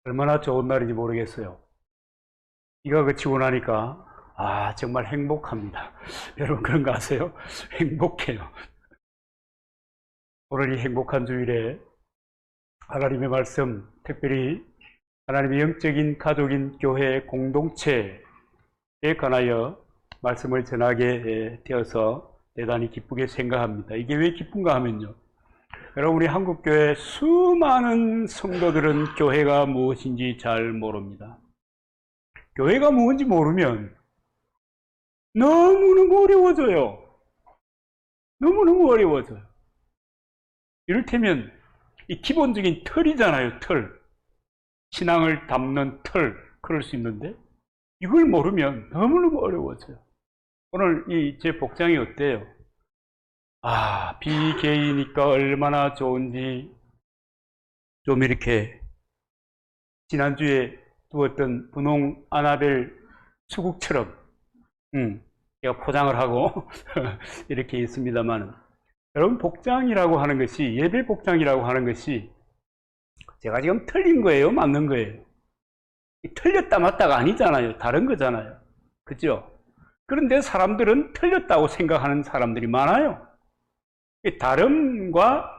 얼마나 좋은 날인지 모르겠어요. 비가 그치고 나니까 정말 행복합니다. 여러분 그런 거 아세요? 행복해요. 오늘 이 행복한 주일에 하나님의 말씀, 특별히 하나님의 영적인 가족인 교회 공동체에 관하여 말씀을 전하게 되어서 대단히 기쁘게 생각합니다. 이게 왜 기쁜가 하면요, 여러분 우리 한국교회 수많은 성도들은 교회가 무엇인지 잘 모릅니다. 교회가 무엇인지 모르면 너무너무 어려워져요. 너무너무 어려워져요. 이를테면 이 기본적인 틀이잖아요. 틀. 신앙을 담는 틀. 그럴 수 있는데 이걸 모르면 너무너무 어려워져요. 오늘 이 제 복장이 어때요? 비계이니까 얼마나 좋은지 좀 이렇게 지난주에 두었던 분홍 아나벨 수국처럼 제가 포장을 하고 이렇게 있습니다만, 여러분 복장이라고 하는 것이, 예배 복장이라고 하는 것이 제가 지금 틀린 거예요? 맞는 거예요? 틀렸다 맞다가 아니잖아요. 다른 거잖아요. 그죠? 그런데 사람들은 틀렸다고 생각하는 사람들이 많아요. 다름과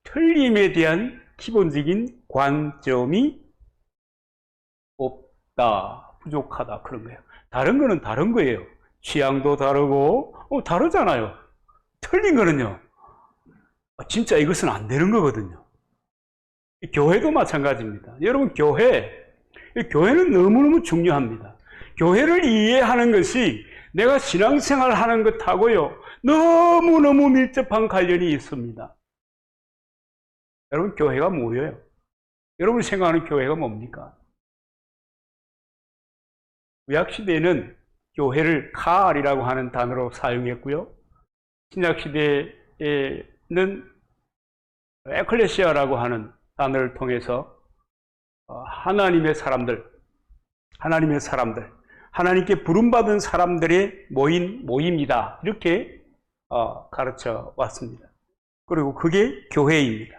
틀림에 대한 기본적인 관점이 없다, 부족하다, 그런 거예요. 다른 거는 다른 거예요. 취향도 다르고 다르잖아요. 틀린 거는요, 진짜 이것은 안 되는 거거든요. 교회도 마찬가지입니다. 여러분 교회는 너무너무 중요합니다. 교회를 이해하는 것이 내가 신앙생활 하는 것하고요 너무너무 밀접한 관련이 있습니다. 여러분 교회가 뭐예요? 여러분이 생각하는 교회가 뭡니까? 구약시대에는 교회를 칼이라고 하는 단어로 사용했고요, 신약시대에는 에클레시아라고 하는 단어를 통해서 하나님의 사람들, 하나님께 부름받은 사람들의 모임이다, 이렇게 가르쳐 왔습니다. 그리고 그게 교회입니다.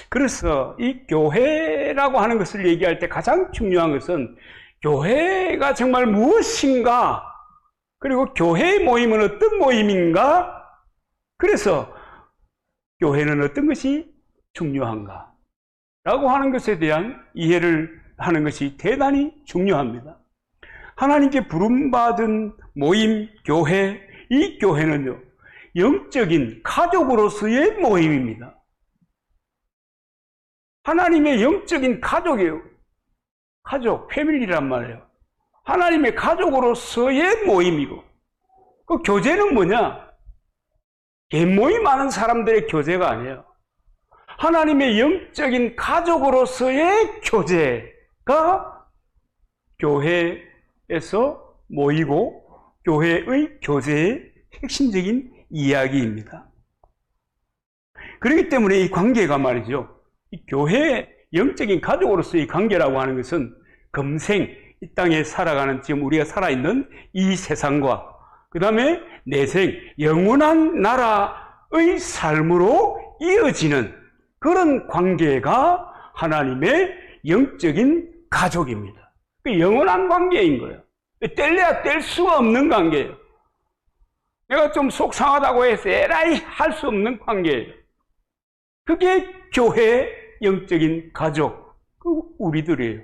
그래서 이 교회라고 하는 것을 얘기할 때 가장 중요한 것은 교회가 정말 무엇인가, 그리고 교회의 모임은 어떤 모임인가, 그래서 교회는 어떤 것이 중요한가 라고 하는 것에 대한 이해를 하는 것이 대단히 중요합니다. 하나님께 부름받은 모임, 교회, 이 교회는요 영적인 가족으로서의 모임입니다. 하나님의 영적인 가족이에요. 가족, 패밀리란 말이에요. 하나님의 가족으로서의 모임이고, 그 교제는 뭐냐? 개모임하는 사람들의 교제가 아니에요. 하나님의 영적인 가족으로서의 교제가 교회에서 모이고 교회의 교제의 핵심적인 이야기입니다. 그렇기 때문에 이 관계가 말이죠, 이 교회의 영적인 가족으로서의 관계라고 하는 것은 금생 이 땅에 살아가는, 지금 우리가 살아있는 이 세상과 그 다음에 내생 영원한 나라의 삶으로 이어지는 그런 관계가 하나님의 영적인 가족입니다. 영원한 관계인 거예요. 뗄래야 뗄 수가 없는 관계예요. 내가 좀 속상하다고 해서 에라이 할 수 없는 관계예요. 그게 교회의 영적인 가족, 우리들이에요.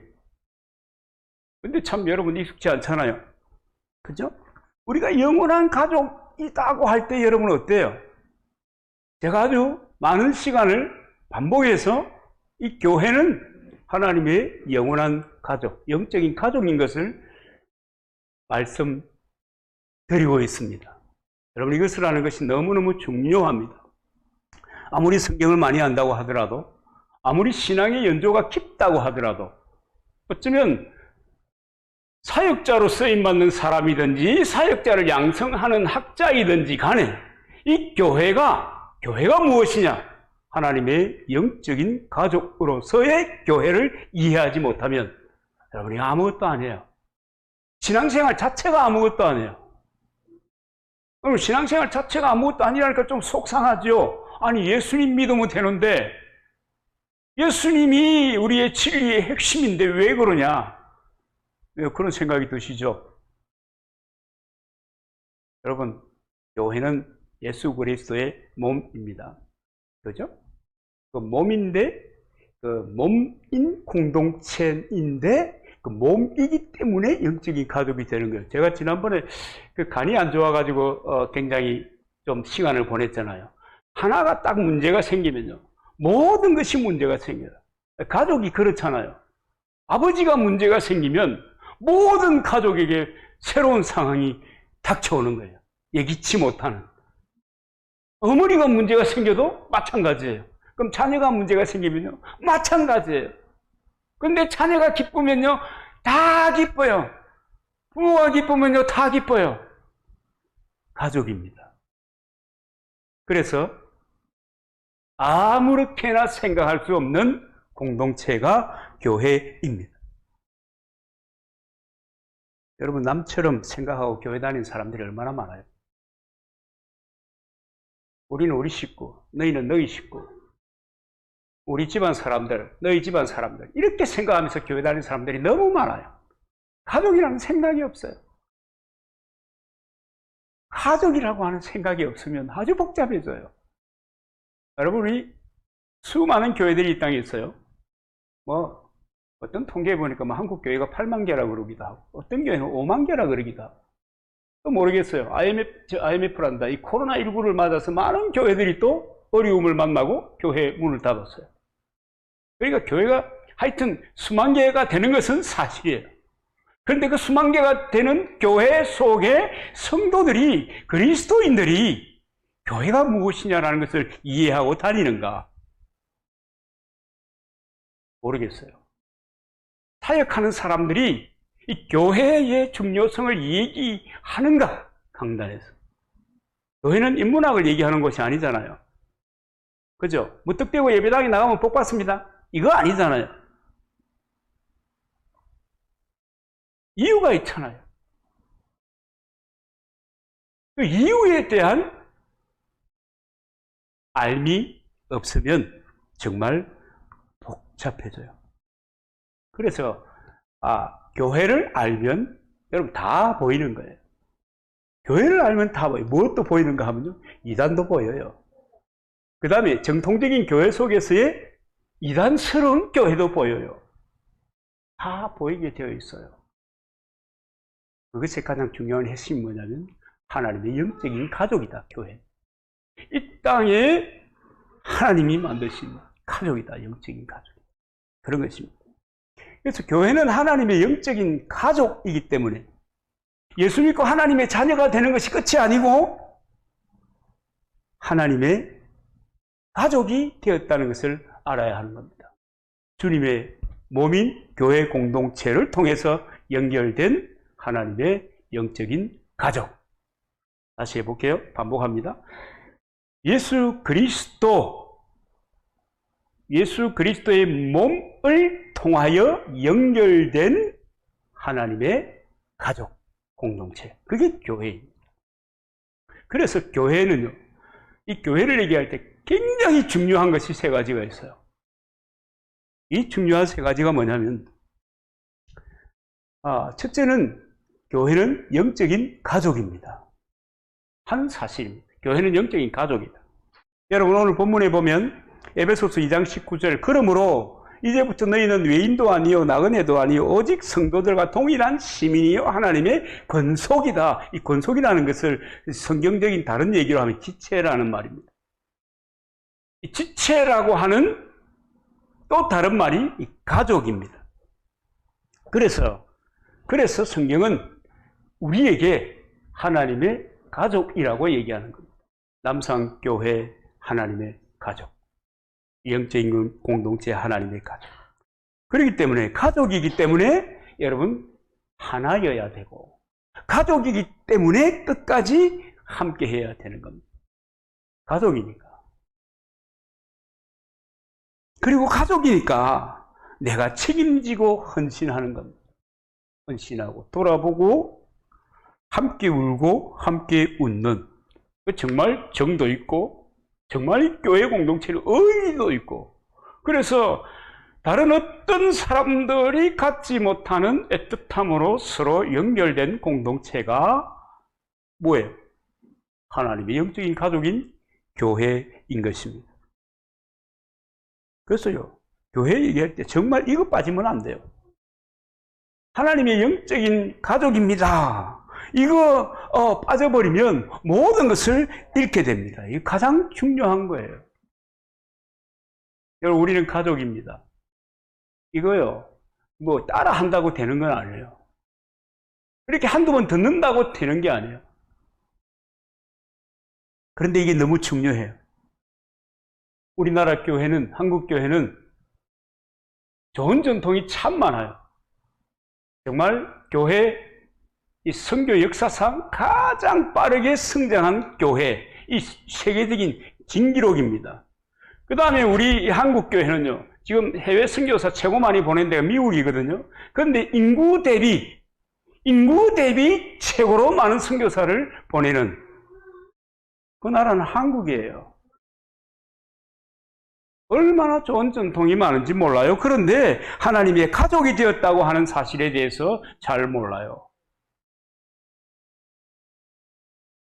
근데 참 여러분 익숙치 않잖아요. 그죠? 우리가 영원한 가족이라고 할 때 여러분 어때요? 제가 아주 많은 시간을 반복해서 이 교회는 하나님의 영원한 가족, 영적인 가족인 것을 말씀드리고 있습니다. 여러분 이것을 아는 것이 너무너무 중요합니다. 아무리 성경을 많이 한다고 하더라도, 아무리 신앙의 연조가 깊다고 하더라도, 어쩌면 사역자로 쓰임받는 사람이든지 사역자를 양성하는 학자이든지 간에 이 교회가 무엇이냐? 하나님의 영적인 가족으로서의 교회를 이해하지 못하면 여러분이 아무것도 아니에요. 신앙생활 자체가 아무것도 아니에요. 그럼 신앙생활 자체가 아무것도 아니라니까 좀 속상하죠. 아니 예수님 믿으면 되는데 예수님이 우리의 진리의 핵심인데 왜 그러냐? 왜 그런 생각이 드시죠? 여러분, 교회는 예수 그리스도의 몸입니다. 그죠? 그 몸인데, 그 몸인 공동체인데, 그 몸이기 때문에 영적인 가족이 되는 거예요. 제가 지난번에 그 간이 안 좋아가지고 굉장히 좀 시간을 보냈잖아요. 하나가 딱 문제가 생기면요, 모든 것이 문제가 생겨요. 가족이 그렇잖아요. 아버지가 문제가 생기면 모든 가족에게 새로운 상황이 닥쳐오는 거예요. 예기치 못하는. 어머니가 문제가 생겨도 마찬가지예요. 그럼 자녀가 문제가 생기면요, 마찬가지예요. 근데 자녀가 기쁘면요, 다 기뻐요. 부모가 기쁘면요, 다 기뻐요. 가족입니다. 그래서 아무렇게나 생각할 수 없는 공동체가 교회입니다. 여러분, 남처럼 생각하고 교회 다니는 사람들이 얼마나 많아요? 우리는 우리 식구, 너희는 너희 식구, 우리 집안 사람들, 너희 집안 사람들, 이렇게 생각하면서 교회 다니는 사람들이 너무 많아요. 가족이라는 생각이 없어요. 가족이라고 하는 생각이 없으면 아주 복잡해져요. 여러분, 우리 수많은 교회들이 이 땅에 있어요. 어떤 통계에 보니까 한국 교회가 8만 개라고 그러기도 하고, 어떤 교회는 5만 개라 그러기도 하고, 또 모르겠어요. IMF란다. 이 코로나19를 맞아서 많은 교회들이 또 어려움을 만나고 교회 문을 닫았어요. 그러니까 교회가 하여튼 수만 개가 되는 것은 사실이에요. 그런데 그 수만 개가 되는 교회 속에 성도들이, 그리스도인들이 교회가 무엇이냐라는 것을 이해하고 다니는가? 모르겠어요. 타협하는 사람들이 이 교회의 중요성을 얘기하는가? 강단에서. 교회는 인문학을 얘기하는 것이 아니잖아요. 그죠? 무턱대고 예배당에 나가면 복 받습니다. 이거 아니잖아요. 이유가 있잖아요. 그 이유에 대한 알미 없으면 정말 복잡해져요. 그래서 교회를 알면 여러분 다 보이는 거예요. 교회를 알면 다 보여요. 무엇도 보이는가 하면요, 이단도 보여요. 그 다음에 정통적인 교회 속에서의 이단스러운 교회도 보여요. 다 보이게 되어 있어요. 그것의 가장 중요한 핵심이 뭐냐면 하나님의 영적인 가족이다, 교회. 이 땅에 하나님이 만드신 가족이다, 영적인 가족이다. 그런 것입니다. 그래서 교회는 하나님의 영적인 가족이기 때문에 예수 믿고 하나님의 자녀가 되는 것이 끝이 아니고 하나님의 가족이 되었다는 것을 알아야 하는 겁니다. 주님의 몸인 교회 공동체를 통해서 연결된 하나님의 영적인 가족. 다시 해볼게요. 반복합니다. 예수 그리스도의 몸을 통하여 연결된 하나님의 가족 공동체. 그게 교회입니다. 그래서 교회는요, 이 교회를 얘기할 때 굉장히 중요한 것이 세 가지가 있어요. 이 중요한 세 가지가 뭐냐면, 첫째는 교회는 영적인 가족입니다. 한 사실입니다. 교회는 영적인 가족이다. 여러분, 오늘 본문에 보면 에베소서 2장 19절, 그러므로 이제부터 너희는 외인도 아니요 나그네도 아니요 오직 성도들과 동일한 시민이요 하나님의 권속이다. 이 권속이라는 것을 성경적인 다른 얘기로 하면 지체라는 말입니다. 이 지체라고 하는 또 다른 말이 이 가족입니다. 그래서 성경은 우리에게 하나님의 가족이라고 얘기하는 겁니다. 남상교회 하나님의 가족, 영적인 공동체 하나님의 가족. 그렇기 때문에 가족이기 때문에 여러분 하나여야 되고, 가족이기 때문에 끝까지 함께 해야 되는 겁니다. 가족이니까. 그리고 가족이니까 내가 책임지고 헌신하는 겁니다. 헌신하고 돌아보고 함께 울고 함께 웃는, 정말 정도 있고 정말 교회 공동체는 의리도 있고 그래서 다른 어떤 사람들이 갖지 못하는 애틋함으로 서로 연결된 공동체가 뭐예요? 하나님의 영적인 가족인 교회인 것입니다. 그래서요, 교회 얘기할 때 정말 이거 빠지면 안 돼요. 하나님의 영적인 가족입니다. 이거 빠져버리면 모든 것을 잃게 됩니다. 이게 가장 중요한 거예요. 여러분, 우리는 가족입니다. 이거요, 뭐 따라 한다고 되는 건 아니에요. 이렇게 한두 번 듣는다고 되는 게 아니에요. 그런데 이게 너무 중요해요. 우리나라 교회는, 한국 교회는 좋은 전통이 참 많아요. 정말 교회 이 선교 역사상 가장 빠르게 성장한 교회, 이 세계적인 진기록입니다. 그 다음에 우리 한국 교회는요, 지금 해외 선교사 최고 많이 보낸 데가 미국이거든요. 그런데 인구 대비 최고로 많은 선교사를 보내는 그 나라는 한국이에요. 얼마나 좋은 전통이 많은지 몰라요. 그런데 하나님의 가족이 되었다고 하는 사실에 대해서 잘 몰라요.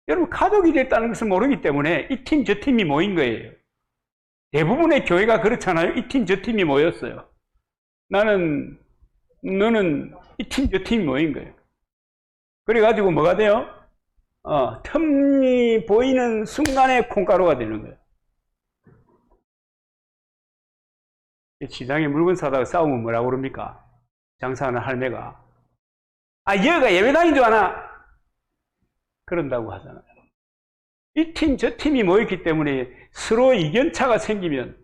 여러분, 가족이 됐다는 것을 모르기 때문에 이 팀 저 팀이 모인 거예요. 대부분의 교회가 그렇잖아요. 이 팀 저 팀이 모였어요. 너는 이 팀 저 팀이 모인 거예요. 그래가지고 뭐가 돼요? 틈이 보이는 순간에 콩가루가 되는 거예요. 시장에 물건 사다가 싸우면 뭐라고 그럽니까? 장사하는 할매가 얘가 예배당인 줄 아나? 그런다고 하잖아요. 이 팀 저 팀이 모였기 때문에 서로 이견차가 생기면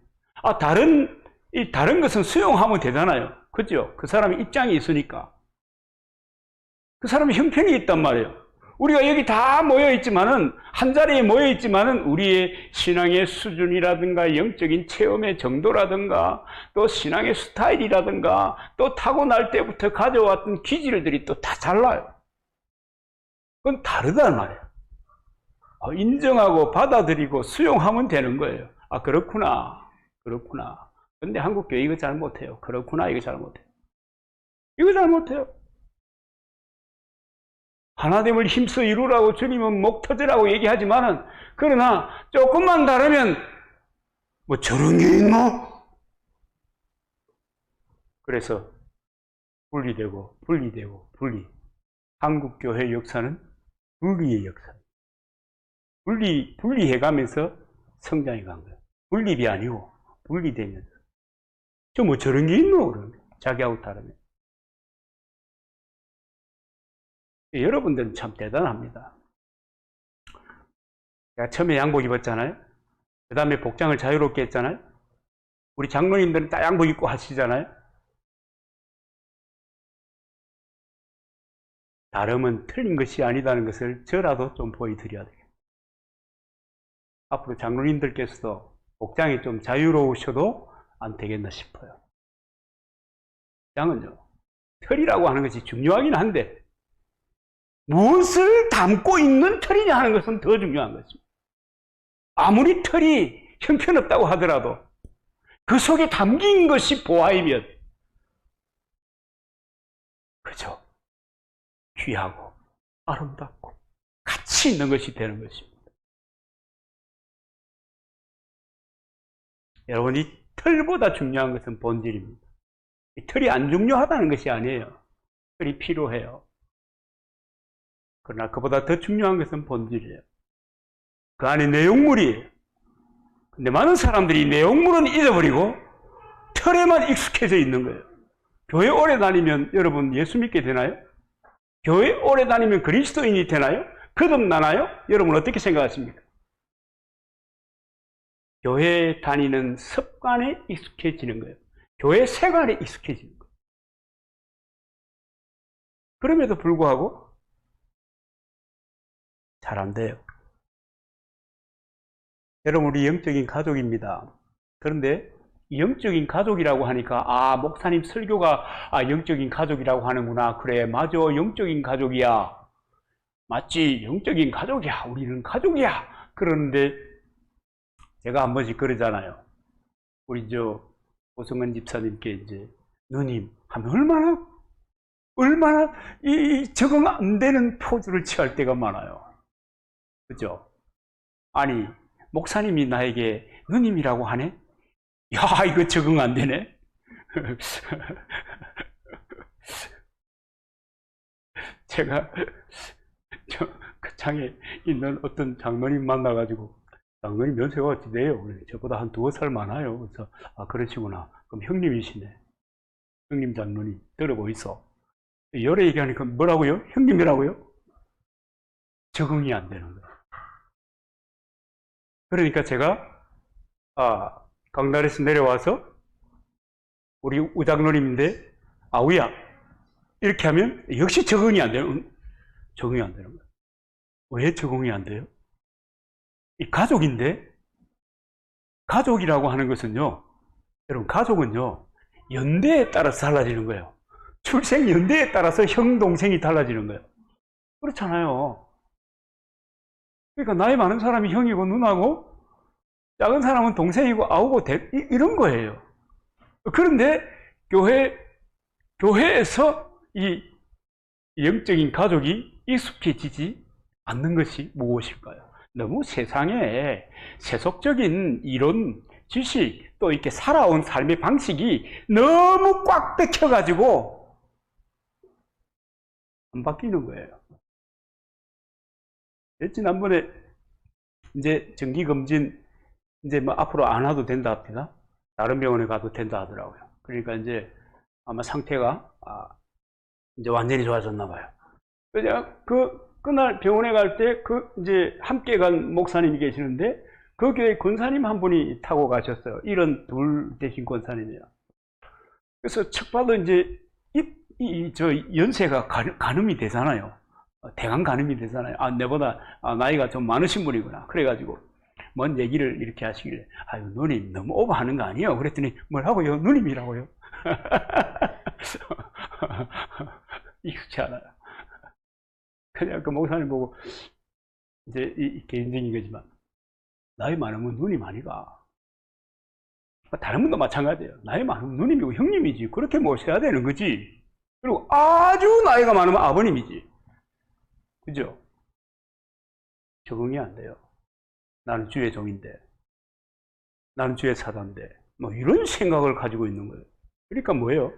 다른 것은 수용하면 되잖아요. 그죠? 그 사람의 입장이 있으니까. 그 사람의 형편이 있단 말이에요. 우리가 여기 다 모여있지만은, 한 자리에 모여있지만은, 우리의 신앙의 수준이라든가, 영적인 체험의 정도라든가, 또 신앙의 스타일이라든가, 또 타고날 때부터 가져왔던 기질들이 또 다 달라요. 그건 다르단 말이에요. 인정하고 받아들이고 수용하면 되는 거예요. 그렇구나. 근데 한국교회 이거 잘 못해요. 그렇구나, 이거 잘 못해요. 이거 잘 못해요. 하나됨을 힘써 이루라고 주님은 목 터지라고 얘기하지만은, 그러나 조금만 다르면 뭐 저런 게 있나? 그래서 분리되고 분리. 한국 교회 역사는 분리의 역사. 분리해가면서 성장해 간 거예요. 분립이 아니고 분리되면서. 저 뭐 저런 게 있노? 그러면 자기하고 다르면. 여러분들은 참 대단합니다. 제가 처음에 양복 입었잖아요. 그 다음에 복장을 자유롭게 했잖아요. 우리 장로님들은 딱 양복 입고 하시잖아요. 다름은 틀린 것이 아니다는 것을 저라도 좀 보여드려야 되겠다. 앞으로 장로님들께서도 복장이 좀 자유로우셔도 안 되겠나 싶어요. 복장은요, 털이라고 하는 것이 중요하긴 한데, 무엇을 담고 있는 털이냐 하는 것은 더 중요한 것입니다. 아무리 털이 형편없다고 하더라도 그 속에 담긴 것이 보아이면 그저 귀하고 아름답고 가치 있는 것이 되는 것입니다. 여러분, 이 털보다 중요한 것은 본질입니다. 이 털이 안 중요하다는 것이 아니에요. 털이 필요해요. 그러나 그보다 더 중요한 것은 본질이에요. 그 안에 내용물이에요. 근데 많은 사람들이 내용물은 잊어버리고 털에만 익숙해져 있는 거예요. 교회 오래 다니면 여러분 예수 믿게 되나요? 교회 오래 다니면 그리스도인이 되나요? 거듭나나요? 여러분 어떻게 생각하십니까? 교회 다니는 습관에 익숙해지는 거예요. 교회 생활에 익숙해지는 거예요. 그럼에도 불구하고 잘 안 돼요. 여러분, 우리 영적인 가족입니다. 그런데 영적인 가족이라고 하니까 목사님 설교가 영적인 가족이라고 하는구나. 그래, 맞아, 영적인 가족이야. 맞지, 영적인 가족이야. 우리는 가족이야. 그러는데 제가 한 번씩 그러잖아요. 우리 오성근 집사님께 이제 누님 하면 얼마나 이 적응 안 되는 포즈를 취할 때가 많아요. 그죠? 아니, 목사님이 나에게 누님이라고 하네? 야, 이거 적응 안 되네? 제가 그 창에 있는 어떤 장로님 만나가지고, 장로님 연세가 어찌 돼요? 저보다 한 2살 많아요. 그래서, 아, 그러시구나. 그럼 형님이시네. 형님 장로님, 들어보이소. 열애 얘기하니까 뭐라고요? 형님이라고요? 적응이 안 되는 거예요. 그러니까 제가, 강달에서 내려와서, 우리 우장로님인데, 아우야, 이렇게 하면 역시 적응이 안 되는 거예요. 왜 적응이 안 돼요? 이 가족인데, 가족이라고 하는 것은요, 여러분, 가족은요, 연대에 따라서 달라지는 거예요. 출생 연대에 따라서 형, 동생이 달라지는 거예요. 그렇잖아요. 그러니까 나이 많은 사람이 형이고 누나고, 작은 사람은 동생이고 아우고 이런 거예요. 그런데 교회에서 이 영적인 가족이 익숙해지지 않는 것이 무엇일까요? 너무 세상에 세속적인 이론, 지식, 또 이렇게 살아온 삶의 방식이 너무 꽉 뺏겨가지고 안 바뀌는 거예요. 지난번에 이제 정기검진 이제 뭐 앞으로 안 와도 된다 합니다. 다른 병원에 가도 된다 하더라고요. 그러니까 이제 아마 상태가 이제 완전히 좋아졌나 봐요. 그냥 그날 병원에 갈 때 이제 함께 간 목사님이 계시는데 그 교회 권사님 한 분이 타고 가셨어요. 이런 둘 대신 권사님이요. 그래서 척 봐도 이제 저 연세가 가늠이 되잖아요. 대강 가늠이 되잖아요. 내보다 나이가 좀 많으신 분이구나. 그래가지고 뭔 얘기를 이렇게 하시길래 아유 누님 너무 오버하는 거 아니에요? 그랬더니 뭐라고요? 누님이라고요? 익숙치 않아요. 그냥 그 목사님 보고 이제 이 개인적인 거지만 나이 많으면 누님 아니가. 다른 분도 마찬가지예요. 나이 많으면 누님이고 형님이지. 그렇게 모셔야 되는 거지. 그리고 아주 나이가 많으면 아버님이지. 그죠? 적응이 안 돼요. 나는 주의 종인데, 나는 주의 사자인데, 뭐 이런 생각을 가지고 있는 거예요. 그러니까 뭐예요?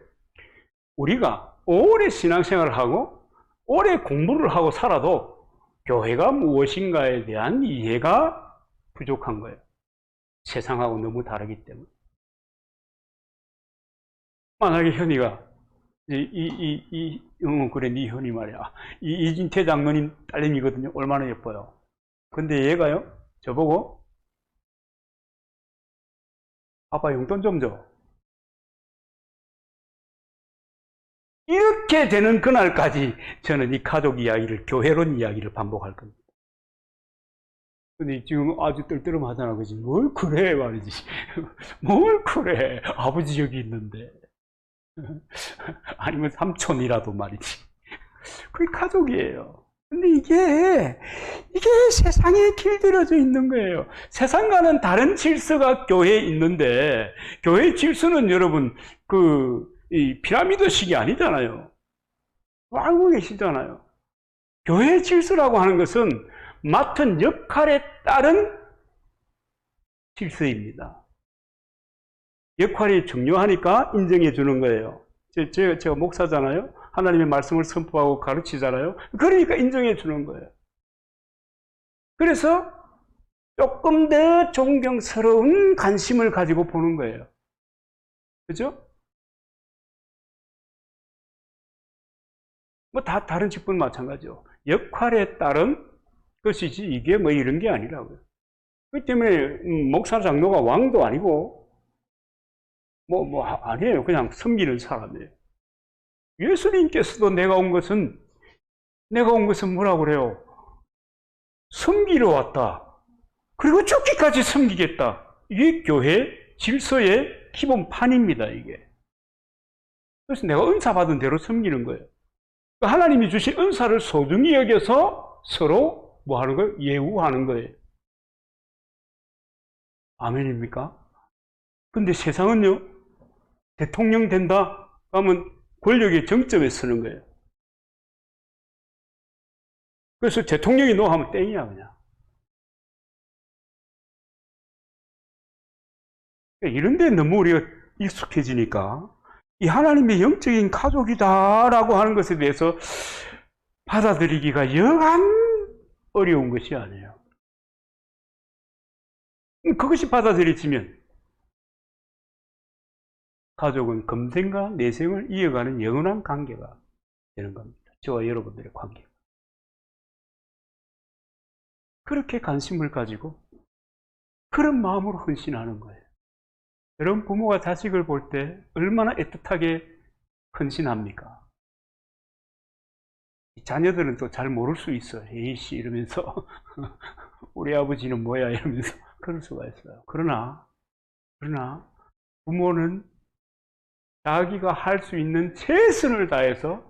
우리가 오래 신앙생활을 하고 오래 공부를 하고 살아도 교회가 무엇인가에 대한 이해가 부족한 거예요. 세상하고 너무 다르기 때문에. 만약에 현이가 그래 네 현이 말이야. 이진태 장로님 딸님이거든요. 얼마나 예뻐요. 근데 얘가요, 저보고 아빠 용돈 좀 줘. 이렇게 되는 그날까지 저는 이 가족 이야기를, 교회론 이야기를 반복할 겁니다. 근데 지금 아주 떨떠름하잖아, 그지? 뭘 그래, 말이지. 뭘 그래. 아버지 여기 있는데. 아니면 삼촌이라도 말이지. 그게 가족이에요. 근데 이게 세상에 길들여져 있는 거예요. 세상과는 다른 질서가 교회에 있는데, 교회의 질서는 여러분, 이 피라미드식이 아니잖아요. 알고 계시잖아요. 교회의 질서라고 하는 것은 맡은 역할에 따른 질서입니다. 역할이 중요하니까 인정해 주는 거예요. 제가 목사잖아요. 하나님의 말씀을 선포하고 가르치잖아요. 그러니까 인정해 주는 거예요. 그래서 조금 더 존경스러운 관심을 가지고 보는 거예요. 그죠? 뭐 다 다른 직분 마찬가지죠. 역할에 따른 것이지 이게 뭐 이런 게 아니라고요. 그렇기 때문에 목사 장로가 왕도 아니고 아니에요. 그냥 섬기는 사람이에요. 예수님께서도 내가 온 것은 뭐라고 그래요? 섬기러 왔다. 그리고 죽기까지 섬기겠다. 이게 교회 질서의 기본판입니다, 이게. 그래서 내가 은사 받은 대로 섬기는 거예요. 하나님이 주신 은사를 소중히 여겨서 서로 뭐 하는 거예요? 예우하는 거예요. 아멘입니까? 근데 세상은요, 대통령 된다? 하면 권력의 정점에 서는 거예요. 그래서 대통령이 노 하면 땡이야, 그냥. 이런 데 너무 우리가 익숙해지니까 이 하나님의 영적인 가족이다라고 하는 것에 대해서 받아들이기가 여간 어려운 것이 아니에요. 그것이 받아들여지면 가족은 금생과 내생을 이어가는 영원한 관계가 되는 겁니다. 저와 여러분들의 관계. 그렇게 관심을 가지고 그런 마음으로 헌신하는 거예요. 여러분 부모가 자식을 볼 때 얼마나 애틋하게 헌신합니까? 자녀들은 또 잘 모를 수 있어요. 에이씨 이러면서 우리 아버지는 뭐야 이러면서 그럴 수가 있어요. 그러나 부모는 자기가 할 수 있는 최선을 다해서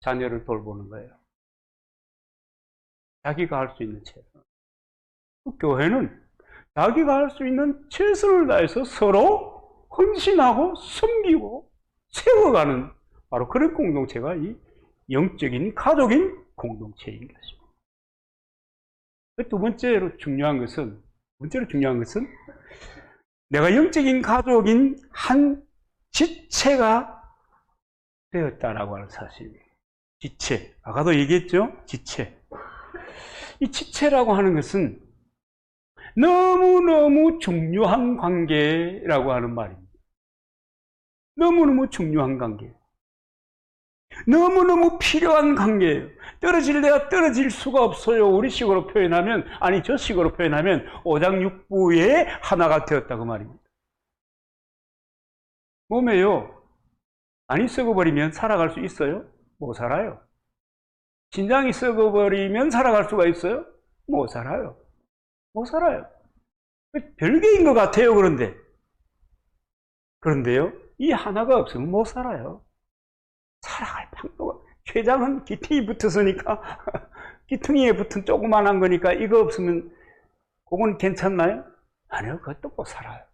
자녀를 돌보는 거예요. 자기가 할 수 있는 최선. 교회는 자기가 할 수 있는 최선을 다해서 서로 헌신하고 섬기고 세워가는 바로 그런 공동체가 이 영적인 가족인 공동체인 것입니다. 두 번째로 중요한 것은 내가 영적인 가족인 한 지체가 되었다라고 하는 사실입니다. 지체. 아까도 얘기했죠? 지체. 이 지체라고 하는 것은 너무너무 중요한 관계라고 하는 말입니다. 너무너무 중요한 관계. 너무너무 필요한 관계예요. 떨어질래야 떨어질 수가 없어요. 우리 식으로 표현하면, 아니 저 식으로 표현하면 오장육부의 하나가 되었다 그 말입니다. 몸에요. 안이 썩어버리면 살아갈 수 있어요? 못 살아요. 신장이 썩어버리면 살아갈 수가 있어요? 못 살아요. 못 살아요. 별개인 것 같아요. 그런데요, 이 하나가 없으면 못 살아요. 살아갈 방도가. 췌장은 기퉁이 붙었으니까 기퉁이에 붙은 조그만한 거니까 이거 없으면 그건 괜찮나요? 아니요, 그것도 못 살아요.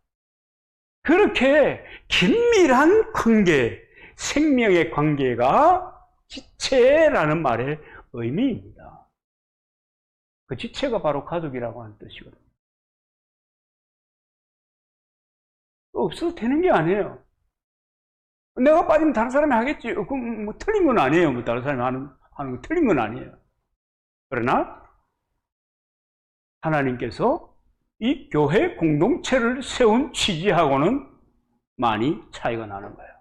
그렇게 긴밀한 관계, 생명의 관계가 지체라는 말의 의미입니다. 그 지체가 바로 가족이라고 하는 뜻이거든요. 없어도 되는 게 아니에요. 내가 빠지면 다른 사람이 하겠지. 그럼 뭐 틀린 건 아니에요. 뭐 다른 사람이 하는 거 틀린 건 아니에요. 그러나 하나님께서 이 교회 공동체를 세운 취지하고는 많이 차이가 나는 거예요.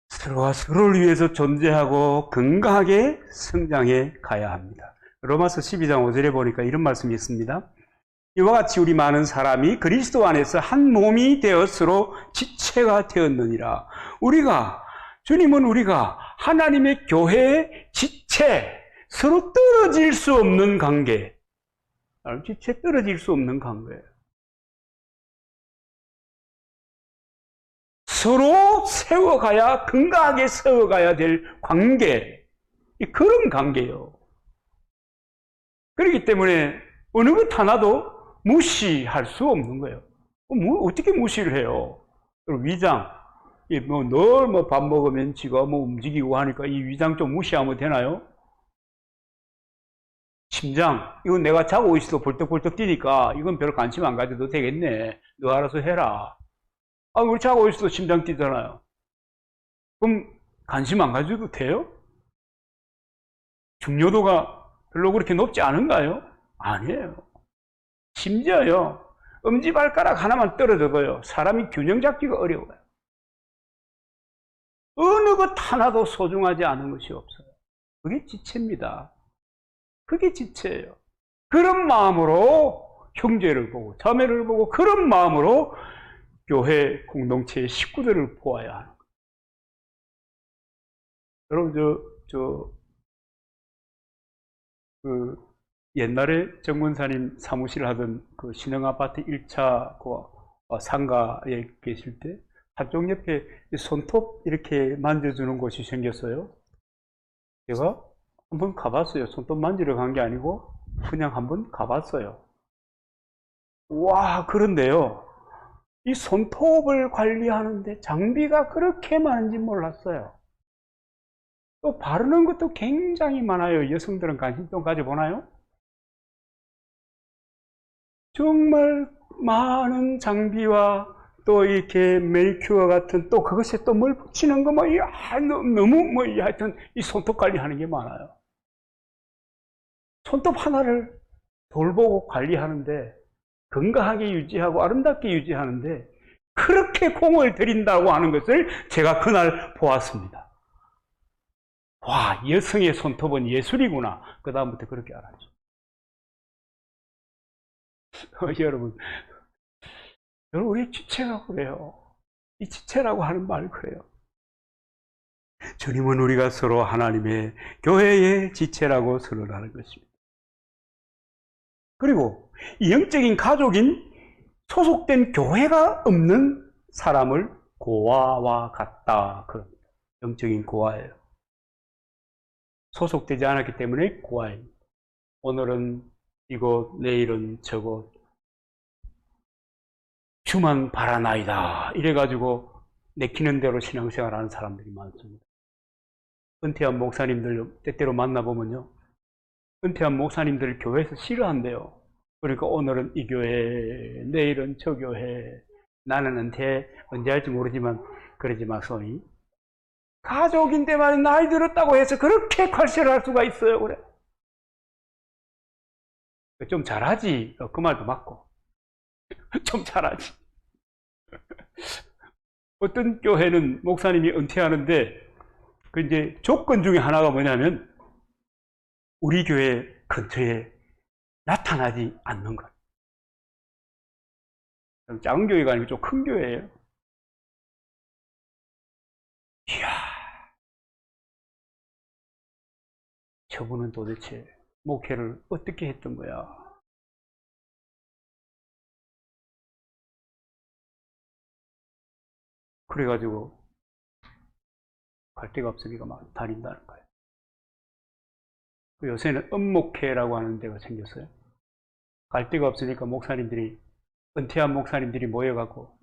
서로가 서로를 위해서 존재하고 건강하게 성장해 가야 합니다. 로마서 12장 5절에 보니까 이런 말씀이 있습니다. 이와 같이 우리 많은 사람이 그리스도 안에서 한 몸이 되어 서로 지체가 되었느니라. 주님은 우리가 하나님의 교회의 지체, 서로 떨어질 수 없는 관계. 지체 떨어질 수 없는 관계예요. 서로 세워가야, 건강하게 세워가야 될 관계. 그런 관계예요. 그렇기 때문에 어느 것 하나도 무시할 수 없는 거예요. 어떻게 무시를 해요? 위장, 늘 밥 먹으면 지가 움직이고 하니까 이 위장 좀 무시하면 되나요? 심장, 이건 내가 자고 있어도 벌떡벌떡 뛰니까 이건 별 관심 안 가져도 되겠네. 너 알아서 해라. 우리 자고 있어도 심장 뛰잖아요. 그럼 관심 안 가져도 돼요? 중요도가 별로 그렇게 높지 않은가요? 아니에요. 심지어요, 엄지발가락 하나만 떨어져도요, 사람이 균형 잡기가 어려워요. 어느 것 하나도 소중하지 않은 것이 없어요. 그게 지체입니다. 그게 지체예요. 그런 마음으로 형제를 보고 자매를 보고 그런 마음으로 교회 공동체의 식구들을 보아야 하는 거예요. 여러분, 옛날에 정문사님 사무실 하던 그 신흥아파트 1차 상가에 계실 때 한쪽 옆에 손톱 이렇게 만져주는 곳이 생겼어요. 제가 한번 가봤어요. 손톱 만지러 간 게 아니고 그냥 한번 가봤어요. 와, 그런데요, 이 손톱을 관리하는데 장비가 그렇게 많은지 몰랐어요. 또 바르는 것도 굉장히 많아요. 여성들은 관심 좀 가져보나요? 정말 많은 장비와 또 이렇게 매니큐어 같은 또 그것에 또 뭘 붙이는 거 뭐, 너무 뭐, 하여튼 이 손톱 관리하는 게 많아요. 손톱 하나를 돌보고 관리하는데 건강하게 유지하고 아름답게 유지하는데 그렇게 공을 들인다고 하는 것을 제가 그날 보았습니다. 와, 여성의 손톱은 예술이구나. 그 다음부터 그렇게 알았죠. 여러분, 우리 지체가 그래요. 이 지체라고 하는 말 그래요. 주님은 우리가 서로 하나님의 교회의 지체라고 선언하는 것입니다. 그리고 이 영적인 가족인 소속된 교회가 없는 사람을 고아와 같다. 그럽니다. 영적인 고아예요. 소속되지 않았기 때문에 고아입니다. 오늘은 이곳, 내일은 저곳, 주만 바라나이다. 이래가지고 내키는 대로 신앙생활하는 사람들이 많습니다. 은퇴한 목사님들 때때로 만나보면요, 은퇴한 목사님들을 교회에서 싫어한대요. 그러니까 오늘은 이 교회, 내일은 저 교회, 나는 은퇴 언제 할지 모르지만 그러지 마소이. 가족인데 말이야, 나이 들었다고 해서 그렇게 괄시를 할 수가 있어요. 그래. 좀 잘하지. 그 말도 맞고. 좀 잘하지. 어떤 교회는 목사님이 은퇴하는데 그 이제 조건 중에 하나가 뭐냐면 우리 교회 근처에 나타나지 않는 것. 작은 교회가 아니고 좀 큰 교회예요. 이야, 저분은 도대체 목회를 어떻게 했던 거야? 그래가지고 갈 데가 없으니까 막 다닌다는 거예요. 요새는 은목회라고 하는 데가 생겼어요. 갈 데가 없으니까 목사님들이, 은퇴한 목사님들이 모여가고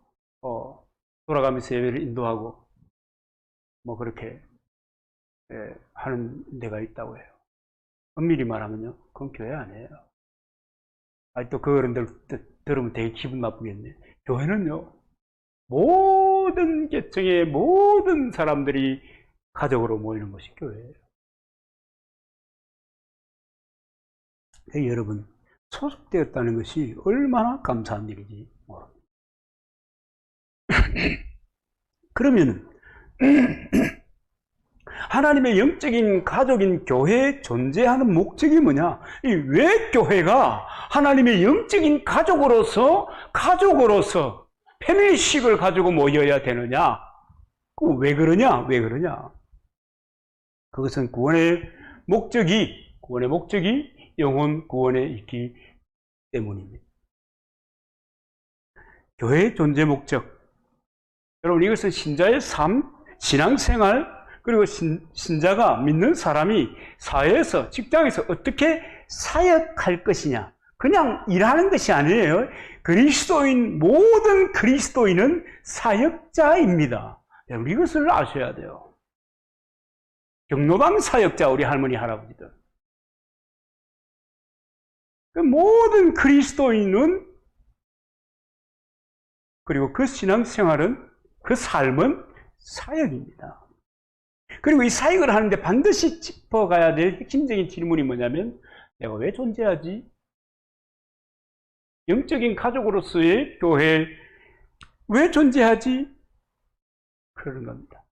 돌아가면서 예배를 인도하고 뭐 그렇게 하는 데가 있다고 해요. 엄밀히 말하면요, 그건 교회 아니에요. 또 그런 데 들으면 되게 기분 나쁘겠네. 교회는요, 모든 계층의 모든 사람들이 가족으로 모이는 것이 교회예요. 여러분, 소속되었다는 것이 얼마나 감사한 일인지 모릅니다. 그러면 하나님의 영적인 가족인 교회에 존재하는 목적이 뭐냐? 왜 교회가 하나님의 영적인 가족으로서 패밀리식을 가지고 모여야 되느냐? 왜 그러냐? 그것은 구원의 목적이 영혼 구원에 있기 때문입니다. 교회의 존재 목적. 여러분, 이것은 신자의 삶, 신앙생활, 그리고 신자가 믿는 사람이 사회에서, 직장에서 어떻게 사역할 것이냐. 그냥 일하는 것이 아니에요. 모든 그리스도인은 사역자입니다. 여러분, 이것을 아셔야 돼요. 경로당 사역자, 우리 할머니, 할아버지들. 모든 그리스도인은, 그리고 그 신앙생활은, 그 삶은 사역입니다. 그리고 이 사역을 하는데 반드시 짚어가야 될 핵심적인 질문이 뭐냐면, 내가 왜 존재하지? 영적인 가족으로서의 교회에 왜 존재하지? 그러는 겁니다.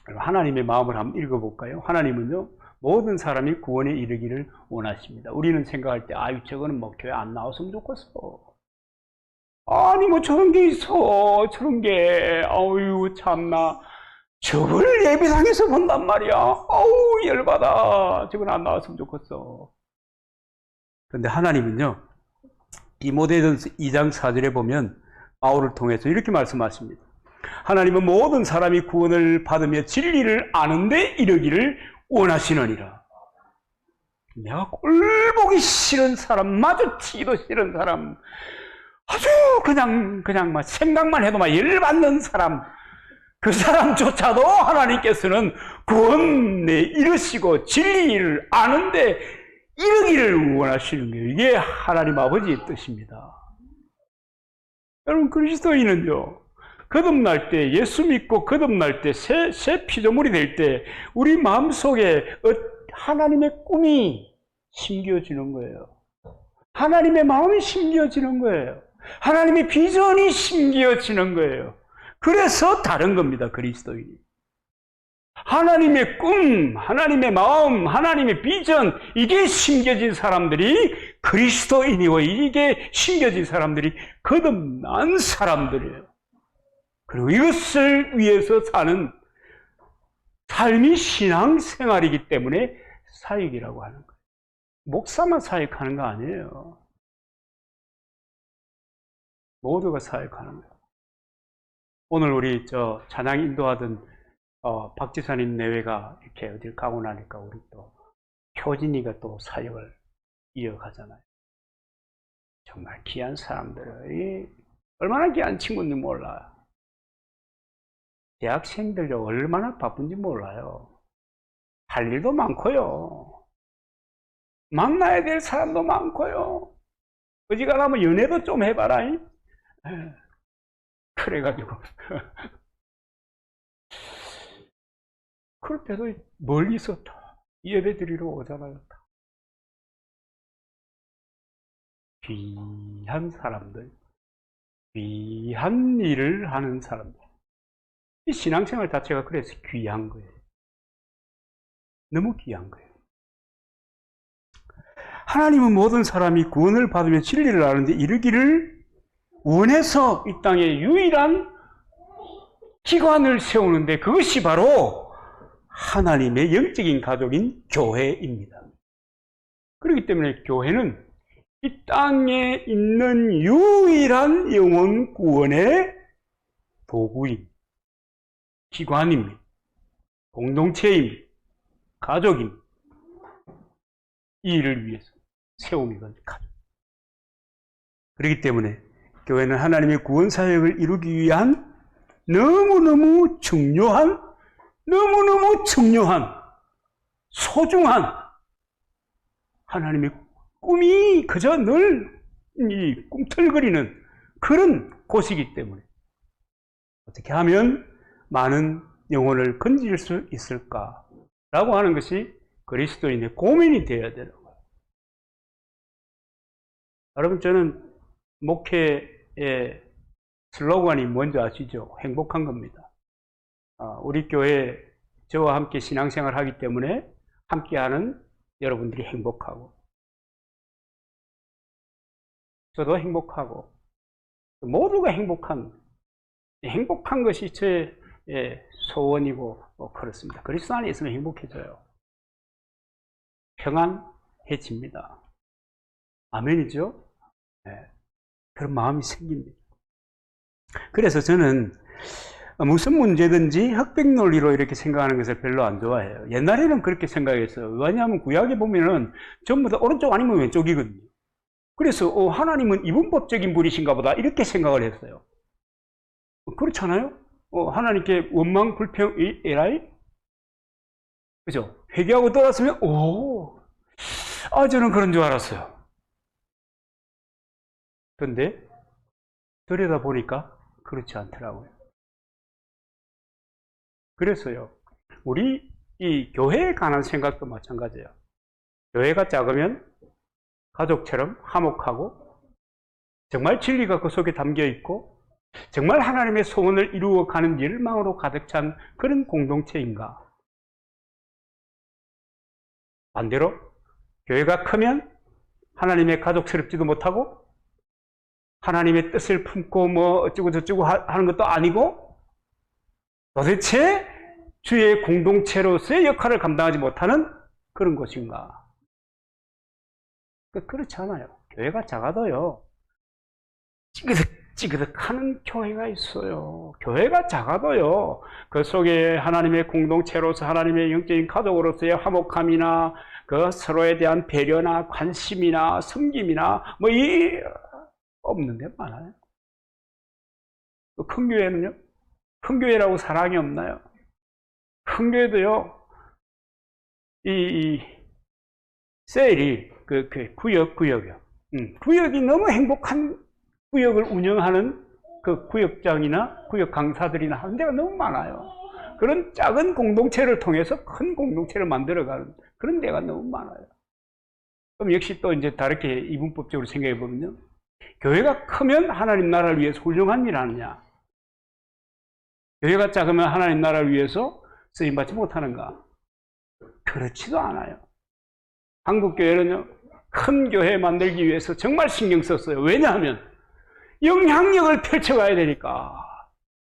하나님의 마음을 한번 읽어볼까요? 하나님은요, 모든 사람이 구원에 이르기를 원하십니다. 우리는 생각할 때, 저거는 뭐 교회 안 나왔으면 좋겠어. 아니, 뭐 저런 게 있어. 저런 게, 참나. 저걸 예배당에서 본단 말이야. 열받아. 저건 안 나왔으면 좋겠어. 그런데 하나님은요, 디모데전서 2장 4절에 보면 바울을 통해서 이렇게 말씀하십니다. 하나님은 모든 사람이 구원을 받으며 진리를 아는 데 이르기를 원하시느니라. 내가 꼴보기 싫은 사람, 마주치기도 싫은 사람, 아주 그냥 막 생각만 해도 막 열받는 사람, 그 사람조차도 하나님께서는 구원에 이르시고 진리를 아는데 이르기를 원하시는 거예요. 이게 하나님 아버지의 뜻입니다. 여러분, 그리스도인은요, 거듭날 때, 예수 믿고 거듭날 때, 새 피조물이 될 때, 우리 마음속에 하나님의 꿈이 심겨지는 거예요. 하나님의 마음이 심겨지는 거예요. 하나님의 비전이 심겨지는 거예요. 그래서 다른 겁니다, 그리스도인이. 하나님의 꿈, 하나님의 마음, 하나님의 비전, 이게 심겨진 사람들이 그리스도인이고, 이게 심겨진 사람들이 거듭난 사람들이에요. 그리고 이것을 위해서 사는 삶이 신앙생활이기 때문에 사역이라고 하는 거예요. 목사만 사역하는 거 아니에요. 모두가 사역하는 거예요. 오늘 우리 찬양 인도하던 박 지사님 내외가 이렇게 어딜 가고 나니까 우리 또 효진이가 또 사역을 이어가잖아요. 정말 귀한 사람들을, 얼마나 귀한 친구인지 몰라요. 대학생들이 얼마나 바쁜지 몰라요. 할 일도 많고요. 만나야 될 사람도 많고요. 어지간하면 연애도 좀 해봐라. 그래가지고 그럴 때도 멀리서 예배 드리러 오잖아요. 귀한 사람들, 귀한 일을 하는 사람들. 이 신앙생활 자체가 그래서 귀한 거예요. 너무 귀한 거예요. 하나님은 모든 사람이 구원을 받으며 진리를 아는데 이르기를 원해서 이 땅에 유일한 기관을 세우는데, 그것이 바로 하나님의 영적인 가족인 교회입니다. 그렇기 때문에 교회는 이 땅에 있는 유일한 영혼 구원의 도구인 기관입니다. 공동체입니다. 가족입니다. 이 일을 위해서 세움이 가족. 그렇기 때문에 교회는 하나님의 구원 사역을 이루기 위한 너무너무 중요한, 소중한 하나님의 꿈이 그저 늘 이 꿈틀거리는 그런 곳이기 때문에 어떻게 하면 많은 영혼을 건질 수 있을까라고 하는 것이 그리스도인의 고민이 되어야 되는 거예요. 여러분, 저는 목회의 슬로건이 뭔지 아시죠? 행복한 겁니다. 우리 교회 저와 함께 신앙생활을 하기 때문에 함께하는 여러분들이 행복하고, 저도 행복하고, 모두가 행복한 것이 제 소원이고 그렇습니다. 그리스도 안에 있으면 행복해져요. 평안해집니다. 아멘이죠? 네. 그런 마음이 생깁니다. 그래서 저는 무슨 문제든지 흑백 논리로 이렇게 생각하는 것을 별로 안 좋아해요. 옛날에는 그렇게 생각했어요. 왜냐하면 구약에 보면은 전부 다 오른쪽 아니면 왼쪽이거든요. 그래서 하나님은 이분법적인 분이신가 보다 이렇게 생각을 했어요. 그렇잖아요? 하나님께 원망, 불평, 에라이? 그죠? 회개하고 돌아서면, 저는 그런 줄 알았어요. 그런데 들여다보니까 그렇지 않더라고요. 그래서요, 우리 이 교회에 관한 생각도 마찬가지예요. 교회가 작으면 가족처럼 화목하고, 정말 진리가 그 속에 담겨 있고, 정말 하나님의 소원을 이루어가는 열망으로 가득 찬 그런 공동체인가? 반대로 교회가 크면 하나님의 가족스럽지도 못하고, 하나님의 뜻을 품고 어쩌고 저쩌고 하는 것도 아니고, 도대체 주의 공동체로서의 역할을 감당하지 못하는 그런 곳인가? 그렇지 않아요. 교회가 작아도요, 찌그덕하는 교회가 있어요. 교회가 작아도요, 그 속에 하나님의 공동체로서, 하나님의 영적인 가족으로서의 화목함이나 그 서로에 대한 배려나 관심이나 섬김이나 없는 데 많아요. 또 큰 교회는요? 큰 교회라고 사랑이 없나요? 큰 교회도요, 이 셀이, 구역이요. 구역이 너무 행복한 구역을 운영하는 그 구역장이나 구역 강사들이나 하는 데가 너무 많아요. 그런 작은 공동체를 통해서 큰 공동체를 만들어가는 그런 데가 너무 많아요. 그럼 역시 또 이제 다르게 이분법적으로 생각해 보면요. 교회가 크면 하나님 나라를 위해서 훌륭한 일을 하느냐? 교회가 작으면 하나님 나라를 위해서 쓰임받지 못하는가? 그렇지도 않아요. 한국 교회는요, 큰 교회 만들기 위해서 정말 신경 썼어요. 왜냐하면 영향력을 펼쳐가야 되니까.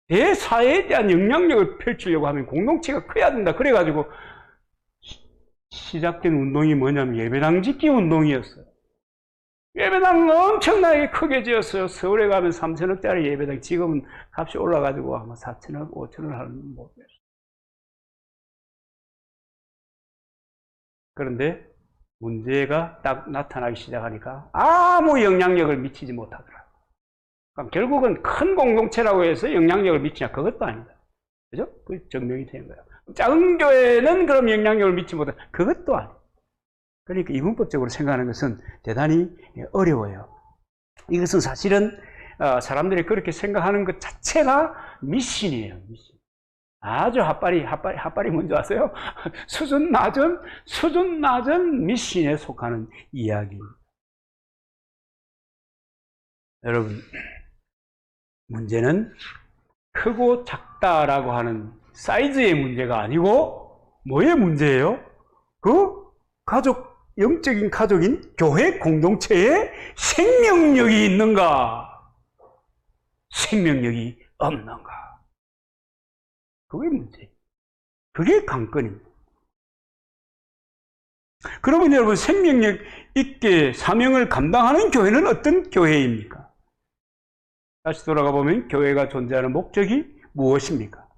대사회에 대한 영향력을 펼치려고 하면 공동체가 커야 된다. 그래가지고 시작된 운동이 뭐냐면 예배당 짓기 운동이었어요. 예배당은 엄청나게 크게 지었어요. 서울에 가면 3천억짜리 예배당, 지금은 값이 올라가지고 아마 4천억, 5천억 하는 모르겠어요. 그런데 문제가 딱 나타나기 시작하니까 아무 영향력을 미치지 못하더라고요. 그럼 결국은 큰 공동체라고 해서 영향력을 미치냐? 그것도 아니다. 그죠? 그 증명이 되는 거예요. 작은 교회는 그럼 영향력을 미치지 못한다. 그것도 아니다. 그러니까 이분법적으로 생각하는 것은 대단히 어려워요. 이것은 사실은 사람들이 그렇게 생각하는 것 자체가 미신이에요. 미신. 아주 핫발이 뭔지 아세요? 수준 낮은 미신에 속하는 이야기입니다. 여러분, 문제는 크고 작다라고 하는 사이즈의 문제가 아니고 뭐의 문제예요? 그 영적인 가족인 교회 공동체에 생명력이 있는가? 생명력이 없는가? 그게 문제예요. 그게 관건입니다. 그러면 여러분, 생명력 있게 사명을 감당하는 교회는 어떤 교회입니까? 다시 돌아가 보면 교회가 존재하는 목적이 무엇입니까?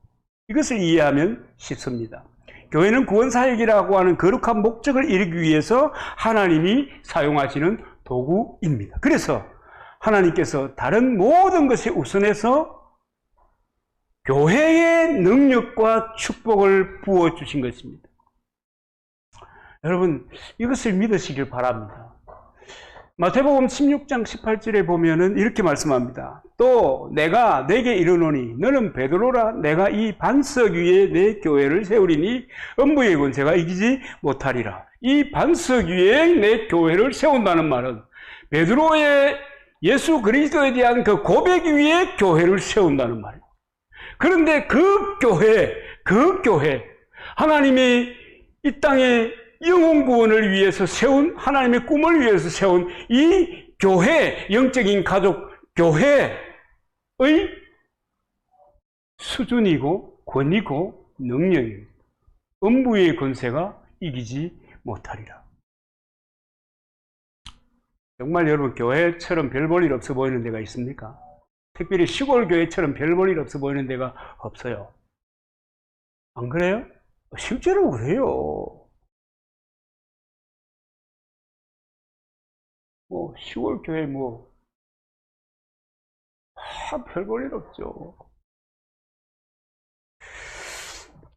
이것을 이해하면 쉽습니다. 교회는 구원사역이라고 하는 거룩한 목적을 이루기 위해서 하나님이 사용하시는 도구입니다. 그래서 하나님께서 다른 모든 것에 우선해서 교회의 능력과 축복을 부어주신 것입니다. 여러분, 이것을 믿으시길 바랍니다. 마태복음 16장 18절에 보면은 이렇게 말씀합니다. 또 내가 내게 이르노니 너는 베드로라. 내가 이 반석 위에 내 교회를 세우리니 음부의 권세가 이기지 못하리라. 이 반석 위에 내 교회를 세운다는 말은 베드로의 예수 그리스도에 대한 그 고백 위에 교회를 세운다는 말이에요. 그런데 그 교회 하나님이 이 땅에 영혼 구원을 위해서 세운, 하나님의 꿈을 위해서 세운 이 교회, 영적인 가족 교회의 수준이고 권위고 능력입니다. 음부의 권세가 이기지 못하리라. 정말 여러분, 교회처럼 별 볼 일 없어 보이는 데가 있습니까? 특별히 시골 교회처럼 별 볼 일 없어 보이는 데가 없어요. 안 그래요? 실제로 그래요. 시골 교회 별 볼 일 없죠.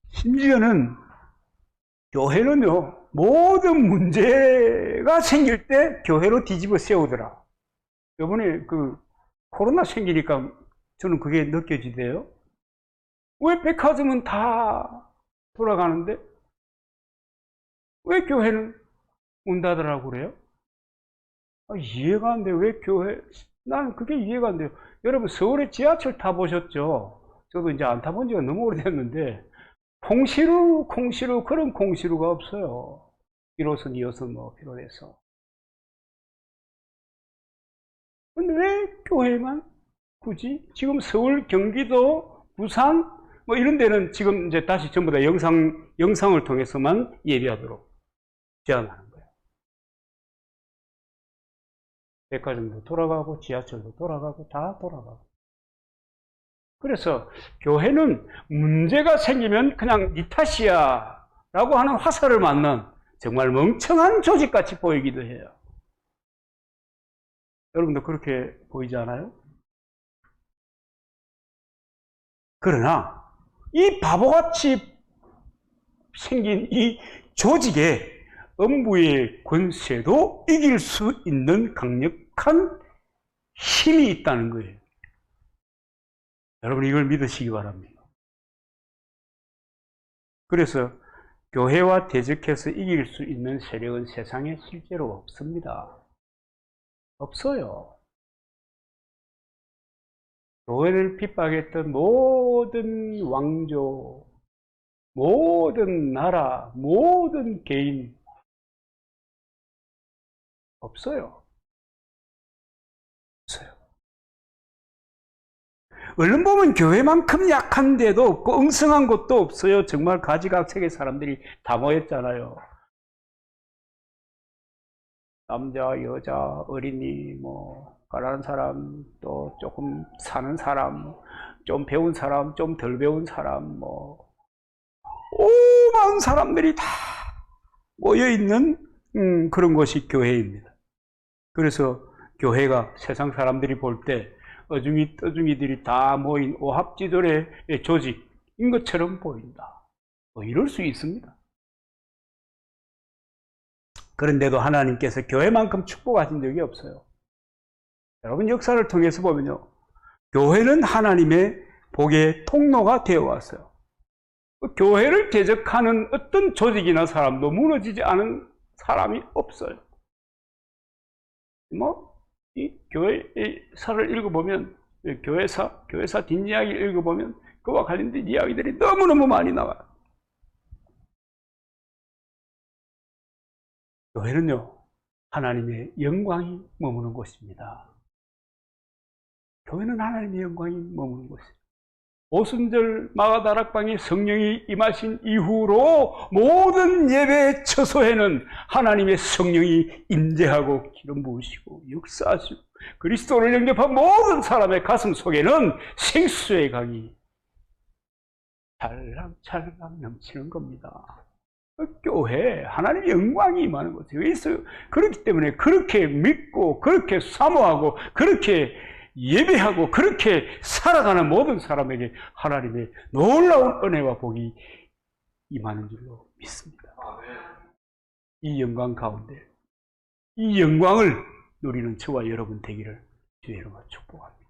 심지어는 교회는요, 모든 문제가 생길 때 교회로 뒤집어 세우더라. 이번에 코로나 생기니까 저는 그게 느껴지대요. 왜 백화점은 다 돌아가는데 왜 교회는 문 닫으라고 그래요? 이해가 안 돼요. 왜 교회? 나는 그게 이해가 안 돼요. 여러분, 서울에 지하철 타보셨죠? 저도 이제 안 타본 지가 너무 오래됐는데, 콩시루, 그런 콩시루가 없어요. 1호선, 2호선 비롯해서. 근데 왜 교회만 굳이? 지금 서울, 경기도, 부산, 이런 데는 지금 이제 다시 전부 다 영상을 통해서만 예배하도록 제안하는 거예요. 백화점도 돌아가고 지하철도 돌아가고 다 돌아가고. 그래서 교회는 문제가 생기면 그냥 니 탓이야 라고 하는 화살을 맞는 정말 멍청한 조직같이 보이기도 해요. 여러분도 그렇게 보이지 않아요? 그러나 이 바보같이 생긴 이 조직의 음부의 권세도 이길 수 있는 강력한 힘이 있다는 거예요. 여러분 이걸 믿으시기 바랍니다. 그래서 교회와 대적해서 이길 수 있는 세력은 세상에 실제로 없습니다. 없어요. 교회를 핍박했던 모든 왕조, 모든 나라, 모든 개인 없어요. 없어요. 얼른 보면 교회만큼 약한데도 없고 엉성한 곳도 없어요. 정말 가지각색의 사람들이 다 모였잖아요. 남자, 여자, 어린이, 가난한 사람, 또 조금 사는 사람, 좀 배운 사람, 좀 덜 배운 사람, 오만 사람들이 다 모여있는 그런 것이 교회입니다. 그래서 교회가 세상 사람들이 볼 때 어중이 떠중이들이 다 모인 오합지졸의 조직인 것처럼 보인다. 이럴 수 있습니다. 그런데도 하나님께서 교회만큼 축복하신 적이 없어요. 여러분 역사를 통해서 보면요, 교회는 하나님의 복의 통로가 되어 왔어요. 교회를 대적하는 어떤 조직이나 사람도 무너지지 않은 사람이 없어요. 이 교회사를 읽어보면, 교회사 뒷이야기를 읽어보면 그와 관련된 이야기들이 너무너무 많이 나와요. 교회는요, 하나님의 영광이 머무는 곳입니다. 교회는 하나님의 영광이 머무는 곳이에요. 오순절 마가다락방에 성령이 임하신 이후로 모든 예배 처소에는 하나님의 성령이 임재하고 기름 부으시고 역사하시고 그리스도를 영접한 모든 사람의 가슴 속에는 생수의 강이 찰랑찰랑 넘치는 겁니다. 교회, 하나님의 영광이 임하는 거죠. 그렇기 때문에 그렇게 믿고 그렇게 사모하고 그렇게 예배하고 그렇게 살아가는 모든 사람에게 하나님의 놀라운 은혜와 복이 임하는 줄로 믿습니다. 이 영광 가운데 이 영광을 누리는 저와 여러분 되기를 주의 이름으로 축복합니다.